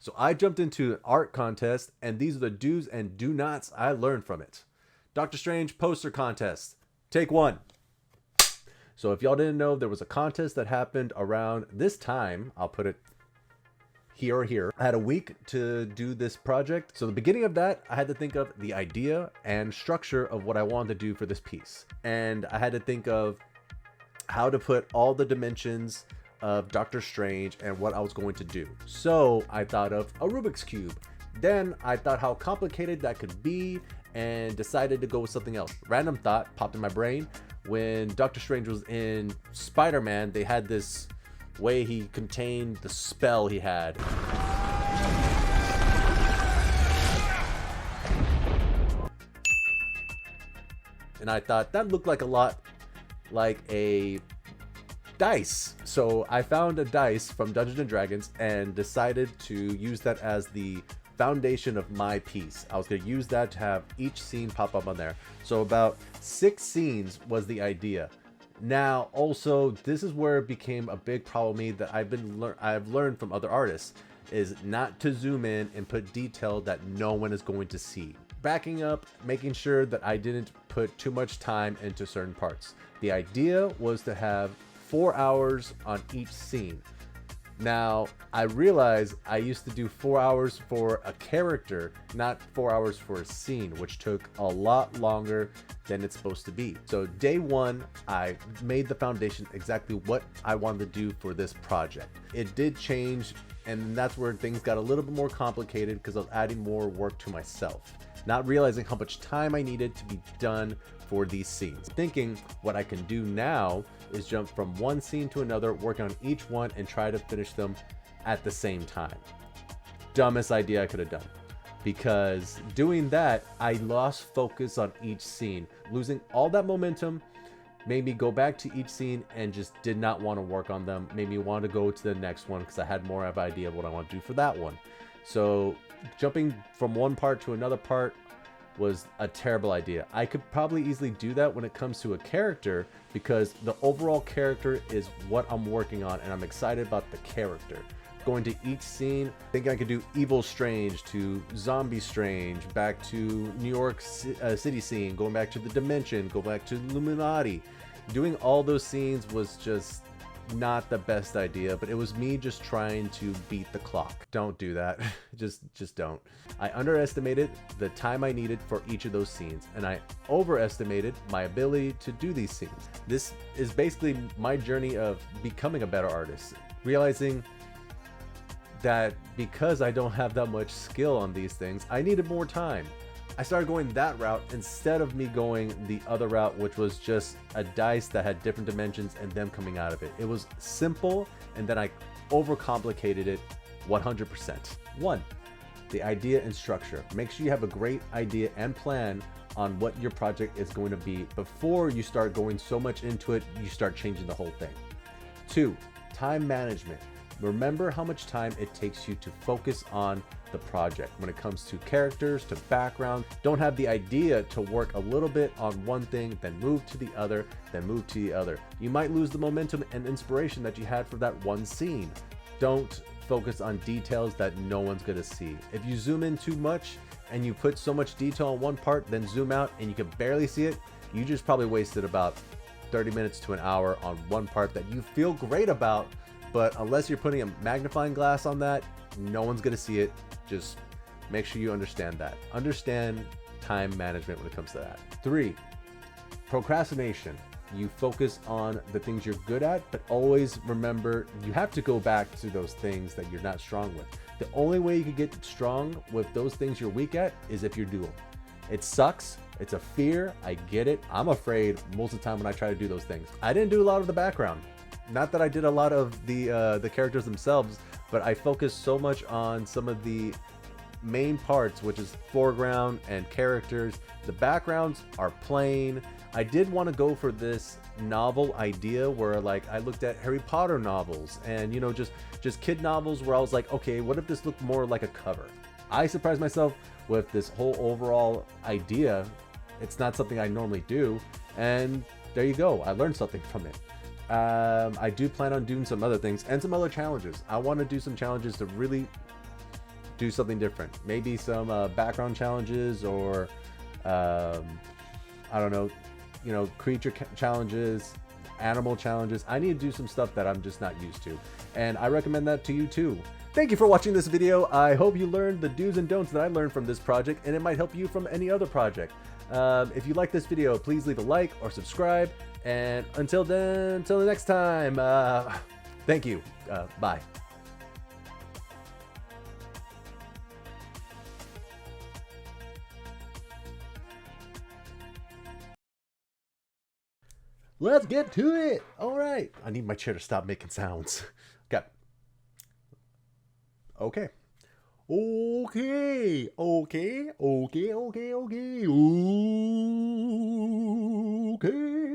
So I jumped into an art contest, and these are the do's and do nots I learned from it. Doctor Strange poster contest. Take one. So if y'all didn't know, there was a contest that happened around this time. I'll put it here or here. I had a week to do this project. So the beginning of that, I had to think of the idea and structure of what I wanted to do for this piece. And I had to think of how to put all the dimensions of Doctor Strange and what I was going to do. So I thought of a Rubik's Cube. Then I thought how complicated that could be and decided to go with something else. Random thought popped in my brain. When Doctor Strange was in Spider-Man, they had this way he contained the spell he had. And I thought that looked like a lot like a dice. So I found a dice from Dungeons and Dragons and decided to use that as the foundation of my piece. I was going to use that to have each scene pop up on there. So about 6 scenes was the idea. Now, also, this is where it became a big problem with me that I've learned from other artists, is not to zoom in and put detail that no one is going to see. Backing up, making sure that I didn't put too much time into certain parts. The idea was to have 4 hours on each scene. Now, I realized I used to do 4 hours for a character, not 4 hours for a scene, which took a lot longer than it's supposed to be. So day one, I made the foundation exactly what I wanted to do for this project. It did change, and that's where things got a little bit more complicated because I was adding more work to myself, not realizing how much time I needed to be done for these scenes. Thinking what I can do now is jump from one scene to another, work on each one and try to finish them at the same time. Dumbest idea I could have done, because doing that, I lost focus on each scene. Losing all that momentum made me go back to each scene and just did not want to work on them. Made me want to go to the next one because I had more of an idea of what I want to do for that one. So jumping from one part to another part was a terrible idea. I could probably easily do that when it comes to a character, because the overall character is what I'm working on and I'm excited about the character. Going to each scene, thinking I could do Evil Strange to Zombie Strange, back to New York City scene, going back to the Dimension, go back to Illuminati. Doing all those scenes was just not the best idea, but it was me just trying to beat the clock. Don't do that. just don't. I underestimated the time I needed for each of those scenes, and I overestimated my ability to do these scenes. This is basically my journey of becoming a better artist, realizing that because I don't have that much skill on these things, I needed more time. I started going that route instead of me going the other route, which was just a dice that had different dimensions and them coming out of it. It was simple, and then I overcomplicated it 100%. 1. The idea and structure. Make sure you have a great idea and plan on what your project is going to be before you start going so much into it, you start changing the whole thing. 2. Time management. Remember how much time it takes you to focus on the project. When it comes to characters, to background, don't have the idea to work a little bit on one thing, then move to the other, then move to the other. You might lose the momentum and inspiration that you had for that one scene. Don't focus on details that no one's gonna see. If you zoom in too much and you put so much detail on one part, then zoom out and you can barely see it, you just probably wasted about 30 minutes to an hour on one part that you feel great about, but unless you're putting a magnifying glass on that, no one's gonna see it. Just make sure you understand that. Understand time management when it comes to that. 3, procrastination. You focus on the things you're good at, but always remember you have to go back to those things that you're not strong with. The only way you can get strong with those things you're weak at is if you do them. It sucks. It's a fear. I get it. I'm afraid most of the time when I try to do those things. I didn't do a lot of the background. Not that I did a lot of the characters themselves, but I focused so much on some of the main parts, which is foreground and characters. The backgrounds are plain. I did want to go for this novel idea where like I looked at Harry Potter novels and just kid novels where I was like, okay, what if this looked more like a cover? I surprised myself with this whole overall idea. It's not something I normally do, and there you go. I learned something from it. I do plan on doing some other things and some other challenges. I want to do some challenges to really do something different. Maybe some background challenges, or I don't know, creature challenges, animal challenges. I need to do some stuff that I'm just not used to, and I recommend that to you too. Thank you for watching this video. I hope you learned the do's and don'ts that I learned from this project, and it might help you from any other project. If you like this video, please leave a like or subscribe, and until then, until the next time, thank you. Bye. Let's get to it. All right. I need my chair to stop making sounds. Got. Okay. Okay. Okay. Okay. Okay. Okay. Okay.